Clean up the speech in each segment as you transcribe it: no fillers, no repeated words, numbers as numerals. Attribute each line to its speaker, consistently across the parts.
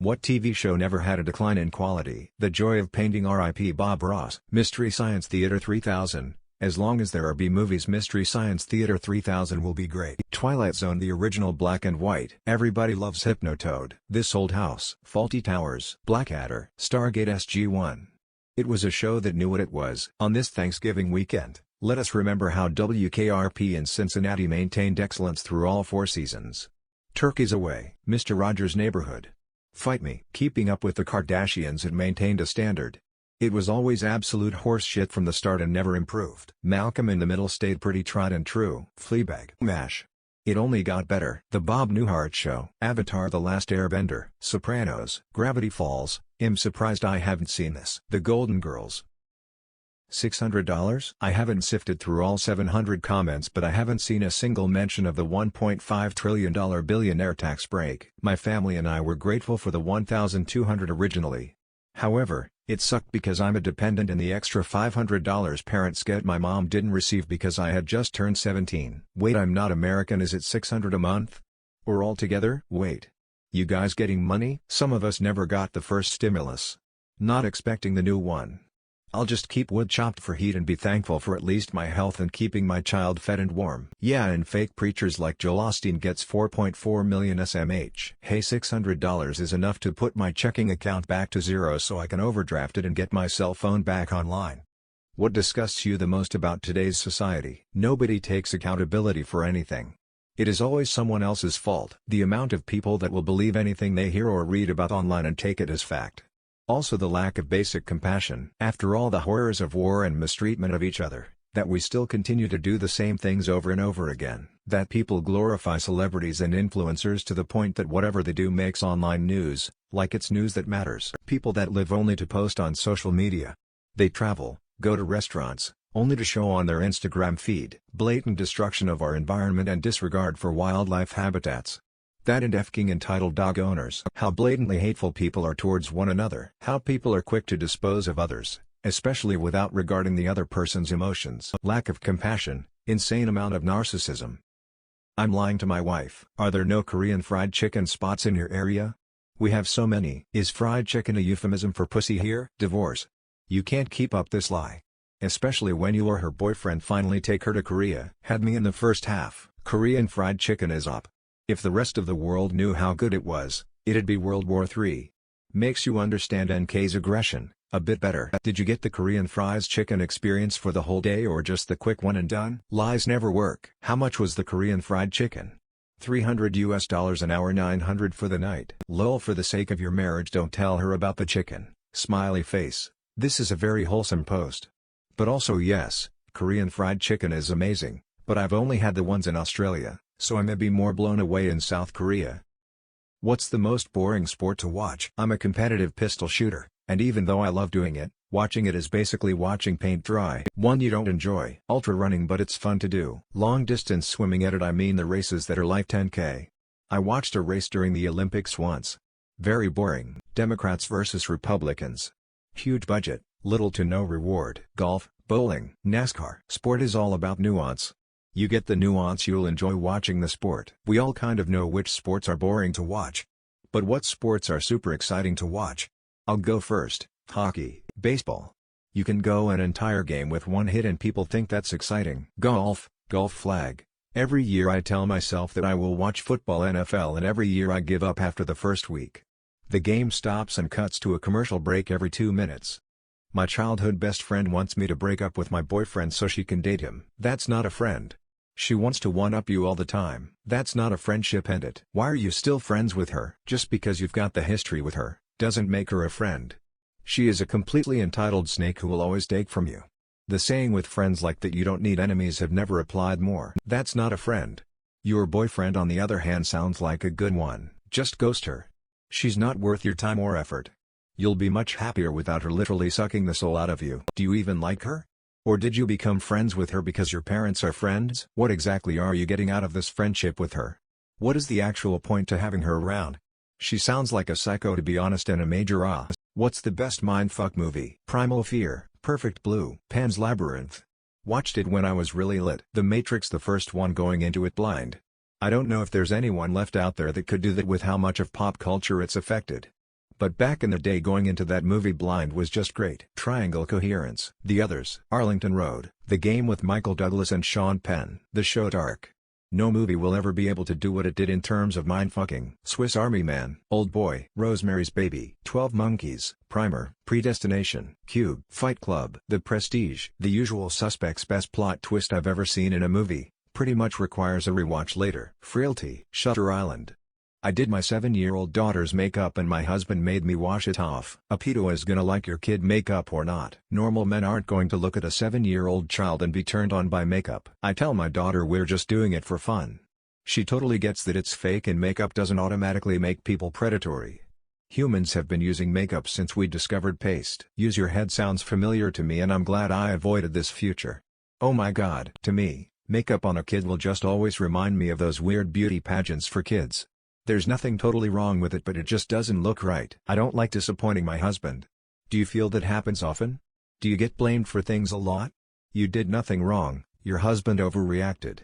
Speaker 1: What TV show never had a decline in quality? The Joy of Painting R.I.P. Bob Ross. Mystery Science Theater 3000. As long as there are B-movies, Mystery Science Theater 3000 will be great. Twilight Zone, the original black and white. Everybody loves Hypnotoad. This Old House. Fawlty Towers. Blackadder. Stargate SG-1. It was a show that knew what it was. On this Thanksgiving weekend, let us remember how WKRP in Cincinnati maintained excellence through all 4 seasons. Turkeys Away. Mr. Rogers' Neighborhood. Fight Me. Keeping Up with the Kardashians had maintained a standard. It was always absolute horse shit from the start and never improved. Malcolm in the Middle stayed pretty tried and true. Fleabag. MASH. It only got better. The Bob Newhart Show. Avatar: The Last Airbender. Sopranos. Gravity Falls. I'm surprised I haven't seen this. The Golden Girls. $600? I haven't sifted through all 700 comments, but I haven't seen a single mention of the $1.5 trillion billionaire tax break. My family and I were grateful for the $1,200 originally. However, it sucked because I'm a dependent and the extra $500 parents get my mom didn't receive because I had just turned 17. Wait, I'm not American. Is it $600 a month? Or altogether? Wait. You guys getting money? Some of us never got the first stimulus. Not expecting the new one. I'll just keep wood chopped for heat and be thankful for at least my health and keeping my child fed and warm. Yeah, and fake preachers like Joel Osteen gets 4.4 million SMH. Hey, $600 is enough to put my checking account back to zero so I can overdraft it and get my cell phone back online. What disgusts you the most about today's society? Nobody takes accountability for anything. It is always someone else's fault. The amount of people that will believe anything they hear or read about online and take it as fact. Also the lack of basic compassion. After all the horrors of war and mistreatment of each other, that we still continue to do the same things over and over again. That people glorify celebrities and influencers to the point that whatever they do makes online news, like it's news that matters. People that live only to post on social media. They travel, go to restaurants, only to show on their Instagram feed. Blatant destruction of our environment and disregard for wildlife habitats. That and f***ing entitled dog owners. How blatantly hateful people are towards one another. How people are quick to dispose of others, especially without regarding the other person's emotions. Lack of compassion, insane amount of narcissism. I'm lying to my wife. Are there no Korean fried chicken spots in your area? We have so many. Is fried chicken a euphemism for pussy here? Divorce. You can't keep up this lie. Especially when you or her boyfriend finally take her to Korea. Had me in the first half. Korean fried chicken is up. If the rest of the world knew how good it was, it'd be World War III. Makes you understand NK's aggression a bit better. Did you get the Korean fries chicken experience for the whole day or just the quick one and done? Lies never work. How much was the Korean fried chicken? $300 an hour, $900 for the night. Lol, for the sake of your marriage don't tell her about the chicken. Smiley face. This is a very wholesome post. But also yes, Korean fried chicken is amazing, but I've only had the ones in Australia. So I may be more blown away in South Korea. What's the most boring sport to watch? I'm a competitive pistol shooter, and even though I love doing it, watching it is basically watching paint dry. One you don't enjoy. Ultra running, but it's fun to do. Long distance swimming. I mean the races that are like 10K. I watched a race during the Olympics once. Very boring. Democrats versus Republicans. Huge budget, little to no reward. Golf, bowling, NASCAR. Sport is all about nuance. You get the nuance, you'll enjoy watching the sport. We all kind of know which sports are boring to watch. But what sports are super exciting to watch? I'll go first. Hockey, baseball. You can go an entire game with one hit and people think that's exciting. Golf, golf flag. Every year I tell myself that I will watch football, NFL, and every year I give up after the first week. The game stops and cuts to a commercial break every 2 minutes. My childhood best friend wants me to break up with my boyfriend so she can date him. That's not a friend. She wants to one-up you all the time. That's not a friendship, end it. Why are you still friends with her? Just because you've got the history with her, doesn't make her a friend. She is a completely entitled snake who will always take from you. The saying with friends like that, you don't need enemies, have never applied more. That's not a friend. Your boyfriend on the other hand sounds like a good one. Just ghost her. She's not worth your time or effort. You'll be much happier without her literally sucking the soul out of you. Do you even like her? Or did you become friends with her because your parents are friends? What exactly are you getting out of this friendship with her? What is the actual point to having her around? She sounds like a psycho, to be honest, and a major ah. What's the best mindfuck movie? Primal Fear, Perfect Blue, Pan's Labyrinth. Watched it when I was really lit. The Matrix, the first one, going into it blind. I don't know if there's anyone left out there that could do that with how much of pop culture it's affected. But back in the day going into that movie blind was just great. Triangle Coherence. The Others. Arlington Road. The Game with Michael Douglas and Sean Penn. The Show Dark. No movie will ever be able to do what it did in terms of mindfucking. Swiss Army Man. Old Boy. Rosemary's Baby. 12 Monkeys. Primer. Predestination. Cube. Fight Club. The Prestige. The Usual Suspects. Best plot twist I've ever seen in a movie. Pretty much requires a rewatch later. Frailty. Shutter Island. I did my 7-year-old daughter's makeup and my husband made me wash it off. A pedo is gonna like your kid makeup or not. Normal men aren't going to look at a 7-year-old child and be turned on by makeup. I tell my daughter we're just doing it for fun. She totally gets that it's fake and makeup doesn't automatically make people predatory. Humans have been using makeup since we discovered paste. Use your head sounds familiar to me and I'm glad I avoided this future. Oh my god. To me, makeup on a kid will just always remind me of those weird beauty pageants for kids. There's nothing totally wrong with it but it just doesn't look right. I don't like disappointing my husband. Do you feel that happens often? Do you get blamed for things a lot? You did nothing wrong, your husband overreacted.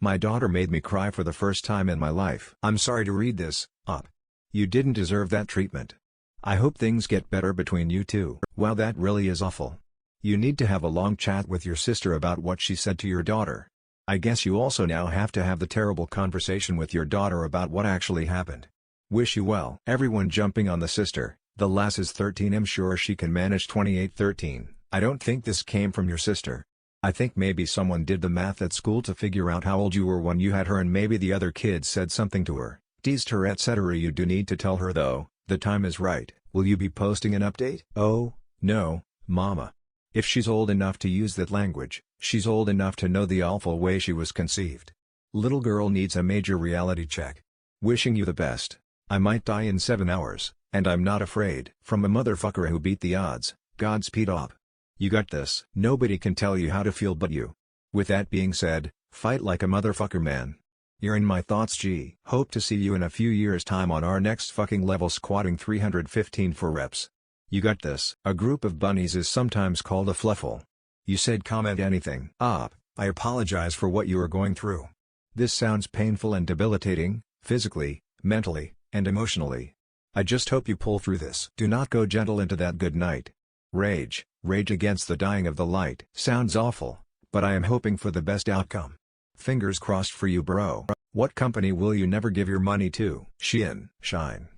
Speaker 1: My daughter made me cry for the first time in my life. I'm sorry to read this, Op. You didn't deserve that treatment. I hope things get better between you two. Wow, that really is awful. You need to have a long chat with your sister about what she said to your daughter. I guess you also now have to have the terrible conversation with your daughter about what actually happened. Wish you well. Everyone jumping on the sister. The lass is 13. I'm sure she can manage 28-13. I don't think this came from your sister. I think maybe someone did the math at school to figure out how old you were when you had her and maybe the other kids said something to her, teased her etc. You do need to tell her though, the time is right. Will you be posting an update? Oh, no, mama. If she's old enough to use that language, she's old enough to know the awful way she was conceived. Little girl needs a major reality check. Wishing you the best. I might die in 7 hours, and I'm not afraid. From a motherfucker who beat the odds, Godspeed Op. You got this. Nobody can tell you how to feel but you. With that being said, fight like a motherfucker, man. You're in my thoughts, G. Hope to see you in a few years' time on our next fucking level squatting 315 for reps. You got this. A group of bunnies is sometimes called a fluffle. You said comment anything. Op, I apologize for what you are going through. This sounds painful and debilitating, physically, mentally, and emotionally. I just hope you pull through this. Do not go gentle into that good night. Rage against the dying of the light. Sounds awful, but I am hoping for the best outcome. Fingers crossed for you, bro. What company will you never give your money to? Shein. Shine.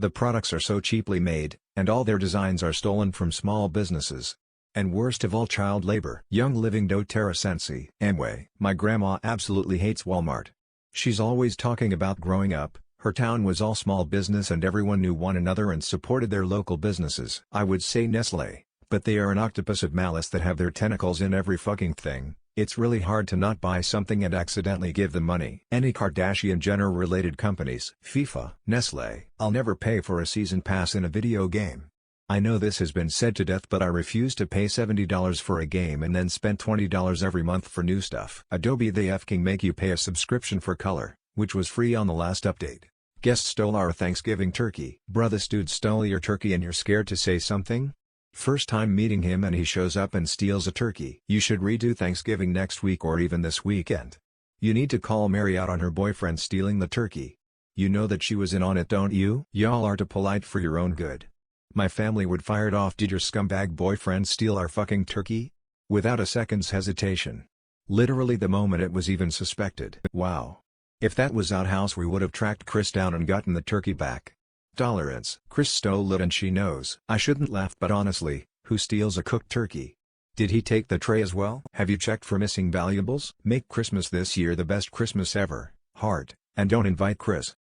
Speaker 1: The products are so cheaply made, and all their designs are stolen from small businesses. And worst of all, child labor. Young Living doTERRA Sensi. Amway. My grandma absolutely hates Walmart. She's always talking about growing up, her town was all small business and everyone knew one another and supported their local businesses. I would say Nestle, but they are an octopus of malice that have their tentacles in every fucking thing. It's really hard to not buy something and accidentally give them money. Any Kardashian-Jenner related companies. FIFA. Nestle. I'll never pay for a season pass in a video game. I know this has been said to death but I refuse to pay $70 for a game and then spend $20 every month for new stuff. Adobe they f-king make you pay a subscription for color, which was free on the last update. Guest stole our Thanksgiving turkey. Bruh, this dude stole your turkey and you're scared to say something? First time meeting him and he shows up and steals a turkey. You should redo Thanksgiving next week or even this weekend. You need to call Mary out on her boyfriend stealing the turkey. You know that she was in on it, don't you? Y'all are too polite for your own good. My family would fire it off. Did your scumbag boyfriend steal our fucking turkey? Without a second's hesitation. Literally the moment it was even suspected. Wow. If that was Outhouse we would have tracked Chris down and gotten the turkey back. Tolerance. Chris stole it and she knows. I shouldn't laugh but honestly, who steals a cooked turkey? Did he take the tray as well? Have you checked for missing valuables? Make Christmas this year the best Christmas ever, heart, and don't invite Chris.